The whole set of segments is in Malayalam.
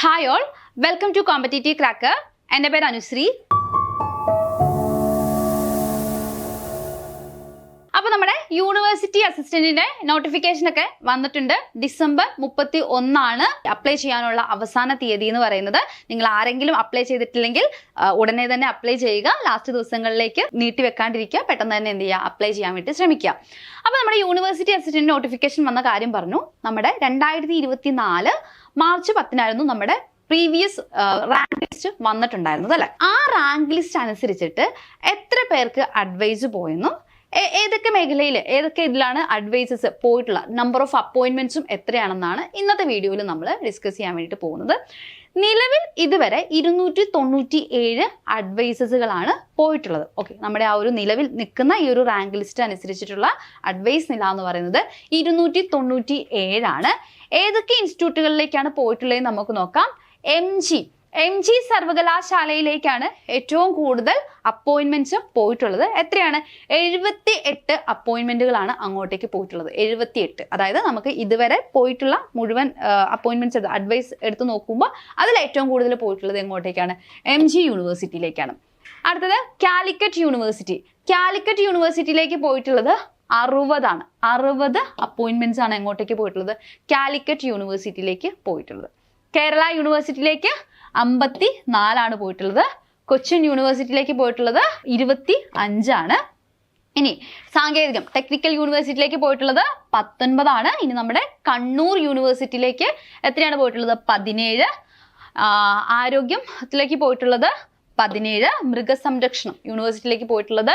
Hi all, welcome to Competitive Cracker. എൻ്റെ പേര് അനുശ്രീ. അപ്പോൾ നമ്മുടെ യൂണിവേഴ്സിറ്റി അസിസ്റ്റന്റിന്റെ നോട്ടിഫിക്കേഷൻ ഒക്കെ വന്നിട്ടുണ്ട്. ഡിസംബർ 31 അപ്ലൈ ചെയ്യാനുള്ള അവസാന തീയതി എന്ന് പറയുന്നത്. നിങ്ങൾ ആരെങ്കിലും അപ്ലൈ ചെയ്തിട്ടില്ലെങ്കിൽ ഉടനെ തന്നെ അപ്ലൈ ചെയ്യുക. ലാസ്റ്റ് ദിവസങ്ങളിലേക്ക് നീട്ടി വെക്കാണ്ടിരിക്കുക. പെട്ടെന്ന് തന്നെ എന്ത് ചെയ്യുക, അപ്ലൈ ചെയ്യാൻ വേണ്ടി ശ്രമിക്കുക. അപ്പോൾ നമ്മുടെ യൂണിവേഴ്സിറ്റി അസിസ്റ്റന്റ് നോട്ടിഫിക്കേഷൻ വന്ന കാര്യം പറഞ്ഞു. നമ്മുടെ 2024 മാർച്ച് 10 നമ്മുടെ പ്രീവിയസ് റാങ്ക് ലിസ്റ്റ് വന്നിട്ടുണ്ടായിരുന്നത് അല്ലേ. ആ റാങ്ക് ലിസ്റ്റ് അനുസരിച്ചിട്ട് എത്ര പേർക്ക് അഡ്വൈസ് പോയെന്നും ഏതൊക്കെ മേഖലയിൽ ഏതൊക്കെ ഇതിലാണ് അഡ്വൈസസ് പോയിട്ടുള്ള നമ്പർ ഓഫ് അപ്പോയിൻമെന്റ്സും എത്രയാണെന്നാണ് ഇന്നത്തെ വീഡിയോയിൽ നമ്മൾ ഡിസ്കസ് ചെയ്യാൻ വേണ്ടിയിട്ട് പോകുന്നത്. നിലവിൽ ഇതുവരെ 297 അഡ്വൈസസുകളാണ് പോയിട്ടുള്ളത്. ഓക്കെ, നമ്മുടെ ആ ഒരു നിലവിൽ നിൽക്കുന്ന ഈ ഒരു റാങ്ക് ലിസ്റ്റ് അനുസരിച്ചിട്ടുള്ള അഡ്വൈസ് നില എന്ന് പറയുന്നത് 297 ആണ്. ഏതൊക്കെ ഇൻസ്റ്റിറ്റ്യൂട്ടുകളിലേക്കാണ് പോയിട്ടുള്ളതെന്ന് നമുക്ക് നോക്കാം. എം ജി സർവകലാശാലയിലേക്കാണ് ഏറ്റവും കൂടുതൽ അപ്പോയിൻമെന്റ്സ് പോയിട്ടുള്ളത്. എത്രയാണ്? 78 അപ്പോയിൻമെന്റുകളാണ് അങ്ങോട്ടേക്ക് പോയിട്ടുള്ളത്. 78, അതായത് നമുക്ക് ഇതുവരെ പോയിട്ടുള്ള മുഴുവൻ അപ്പോയിൻമെന്റ്സ് അഡ്വൈസ് എടുത്ത് നോക്കുമ്പോൾ അതിൽ ഏറ്റവും കൂടുതൽ പോയിട്ടുള്ളത് എങ്ങോട്ടേക്കാണ്? MG യൂണിവേഴ്സിറ്റിയിലേക്കാണ്. അടുത്തത് കാലിക്കറ്റ് യൂണിവേഴ്സിറ്റി. കാലിക്കറ്റ് യൂണിവേഴ്സിറ്റിയിലേക്ക് പോയിട്ടുള്ളത് 60 60 അപ്പോയിൻമെന്റ്സ് ആണ് എങ്ങോട്ടേക്ക് പോയിട്ടുള്ളത്? കാലിക്കറ്റ് യൂണിവേഴ്സിറ്റിയിലേക്ക് പോയിട്ടുള്ളത്. കേരള യൂണിവേഴ്സിറ്റിയിലേക്ക് 54 പോയിട്ടുള്ളത്. കൊച്ചിൻ യൂണിവേഴ്സിറ്റിയിലേക്ക് പോയിട്ടുള്ളത് 25. ഇനി സാങ്കേതികം ടെക്നിക്കൽ യൂണിവേഴ്സിറ്റിയിലേക്ക് പോയിട്ടുള്ളത് 19. ഇനി നമ്മുടെ കണ്ണൂർ യൂണിവേഴ്സിറ്റിയിലേക്ക് എത്രയാണ് പോയിട്ടുള്ളത്? 17. ആരോഗ്യത്തിലേക്ക് പോയിട്ടുള്ളത് 17. മൃഗസംരക്ഷണം യൂണിവേഴ്സിറ്റിയിലേക്ക് പോയിട്ടുള്ളത്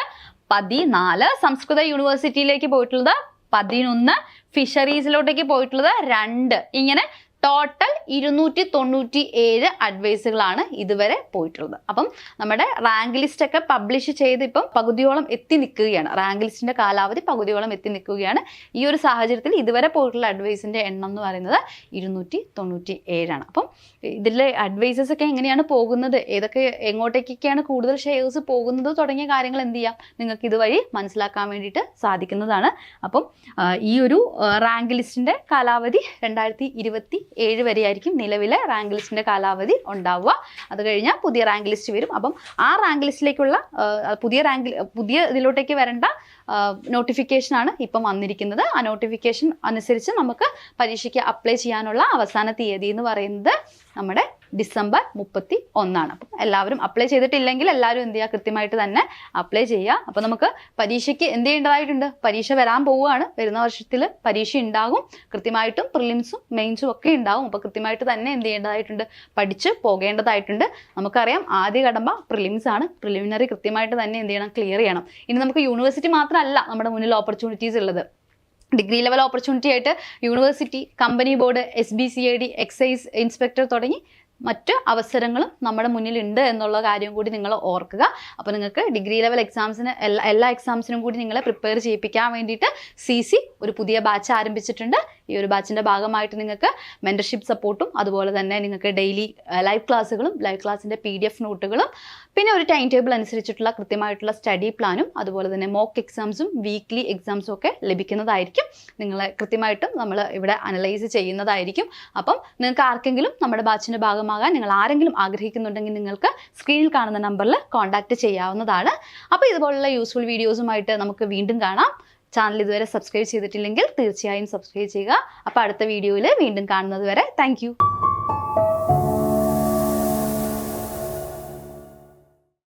14. സംസ്കൃത യൂണിവേഴ്സിറ്റിയിലേക്ക് പോയിട്ടുള്ളത് 11. ഫിഷറീസിലോട്ടേക്ക് പോയിട്ടുള്ളത് 2. ഇങ്ങനെ ടോട്ടൽ 297 അഡ്വൈസുകളാണ് ഇതുവരെ പോയിട്ടുള്ളത്. അപ്പം നമ്മുടെ റാങ്ക് ലിസ്റ്റ് ഒക്കെ പബ്ലിഷ് ചെയ്ത് ഇപ്പം പകുതിയോളം എത്തി നിൽക്കുകയാണ്. റാങ്ക് ലിസ്റ്റിന്റെ കാലാവധി പകുതിയോളം എത്തി നിൽക്കുകയാണ്. ഈ ഒരു സാഹചര്യത്തിൽ ഇതുവരെ പോയിട്ടുള്ള അഡ്വൈസിന്റെ എണ്ണം എന്ന് പറയുന്നത് 297 ആണ്. അപ്പം ഇതിലെ അഡ്വൈസസ് ഒക്കെ എങ്ങനെയാണ് പോകുന്നത്, ഏതൊക്കെ എങ്ങോട്ടേക്കൊക്കെയാണ് കൂടുതൽ ഷെയർസ് പോകുന്നത് തുടങ്ങിയ കാര്യങ്ങൾ എന്ത് ചെയ്യാം, നിങ്ങൾക്ക് ഇതുവഴി മനസ്സിലാക്കാൻ വേണ്ടിയിട്ട് സാധിക്കുന്നതാണ്. അപ്പം ഈ ഒരു റാങ്ക് ലിസ്റ്റിന്റെ കാലാവധി 2027 വരെയായിരിക്കും നിലവിലെ റാങ്ക് ലിസ്റ്റിന്റെ കാലാവധി ഉണ്ടാവുക. അത് കഴിഞ്ഞാൽ പുതിയ റാങ്ക് ലിസ്റ്റ് വരും. അപ്പം ആ റാങ്ക് ലിസ്റ്റിലേക്കുള്ള പുതിയ ഇതിലോട്ടേക്ക് വരേണ്ട നോട്ടിഫിക്കേഷനാണ് ഇപ്പം വന്നിരിക്കുന്നത്. ആ നോട്ടിഫിക്കേഷൻ അനുസരിച്ച് നമുക്ക് പരീക്ഷയ്ക്ക് അപ്ലൈ ചെയ്യാനുള്ള അവസാന തീയതി എന്ന് പറയുന്നത് നമ്മുടെ ഡിസംബർ 31. അപ്പം എല്ലാവരും അപ്ലൈ ചെയ്തിട്ടില്ലെങ്കിൽ എല്ലാവരും എന്ത് ചെയ്യുക, കൃത്യമായിട്ട് തന്നെ അപ്ലൈ ചെയ്യുക. അപ്പം നമുക്ക് പരീക്ഷയ്ക്ക് എന്ത് ചെയ്യേണ്ടതായിട്ടുണ്ട്? പരീക്ഷ വരാൻ പോവുകയാണ്. വരുന്ന വർഷത്തിൽ പരീക്ഷ ഉണ്ടാകും. കൃത്യമായിട്ടും പ്രിലിംസും മെയിൻസും ഒക്കെ ഉണ്ടാകും. അപ്പോൾ കൃത്യമായിട്ട് തന്നെ എന്ത് ചെയ്യേണ്ടതായിട്ടുണ്ട്? പഠിച്ച് പോകേണ്ടതായിട്ടുണ്ട്. നമുക്കറിയാം ആദ്യ കടമ്പ പ്രിലിംസ് ആണ്. പ്രിലിമിനറി കൃത്യമായിട്ട് തന്നെ എന്ത് ചെയ്യണം? ക്ലിയർ ചെയ്യണം. ഇനി നമുക്ക് യൂണിവേഴ്സിറ്റി മാത്രമല്ല നമ്മുടെ മുന്നിൽ ഓപ്പർച്യൂണിറ്റീസ് ഉള്ളത്. ഡിഗ്രി ലെവൽ ഓപ്പർച്യൂണിറ്റി ആയിട്ട് university, company board, SBCID, excise inspector തുടങ്ങി മറ്റ് അവസരങ്ങളും നമ്മുടെ മുന്നിലുണ്ട് എന്നുള്ള കാര്യം കൂടി നിങ്ങൾ ഓർക്കുക. അപ്പോൾ നിങ്ങൾക്ക് ഡിഗ്രി ലെവൽ എക്സാംസിന് എല്ലാ എക്സാംസിനും കൂടി നിങ്ങളെ പ്രിപ്പയർ ചെയ്യിപ്പിക്കാൻ വേണ്ടിയിട്ട് CC ഒരു പുതിയ ബാച്ച് ആരംഭിച്ചിട്ടുണ്ട്. ഈ ഒരു ബാച്ചിൻ്റെ ഭാഗമായിട്ട് നിങ്ങൾക്ക് മെൻറ്റർഷിപ്പ് സപ്പോർട്ടും അതുപോലെ തന്നെ നിങ്ങൾക്ക് ഡെയിലി ലൈവ് ക്ലാസ്സുകളും ലൈവ് ക്ലാസ്സിൻ്റെ PDF നോട്ടുകളും പിന്നെ ഒരു ടൈം ടേബിൾ അനുസരിച്ചിട്ടുള്ള കൃത്യമായിട്ടുള്ള സ്റ്റഡി പ്ലാനും അതുപോലെ തന്നെ മോക്ക് എക്സാംസും വീക്ക്ലി എക്സാംസും ഒക്കെ ലഭിക്കുന്നതായിരിക്കും. നിങ്ങളെ കൃത്യമായിട്ടും നമ്മൾ ഇവിടെ അനലൈസ് ചെയ്യുന്നതായിരിക്കും. അപ്പം നിങ്ങൾക്ക് ആർക്കെങ്കിലും നമ്മുടെ ബാച്ചിൻ്റെ ഭാഗമാകാൻ നിങ്ങൾ ആരെങ്കിലും ആഗ്രഹിക്കുന്നുണ്ടെങ്കിൽ നിങ്ങൾക്ക് സ്ക്രീനിൽ കാണുന്ന നമ്പറിൽ കോൺടാക്റ്റ് ചെയ്യാവുന്നതാണ്. അപ്പോൾ ഇതുപോലുള്ള യൂസ്ഫുൾ വീഡിയോസുമായിട്ട് നമുക്ക് വീണ്ടും കാണാം. ചാനൽ ഇതുവരെ സബ്സ്ക്രൈബ് ചെയ്തിട്ടില്ലെങ്കിൽ തീർച്ചയായും സബ്സ്ക്രൈബ് ചെയ്യുക. അപ്പോൾ അടുത്ത വീഡിയോയിൽ വീണ്ടും കാണുന്നത് വരെ താങ്ക് യു.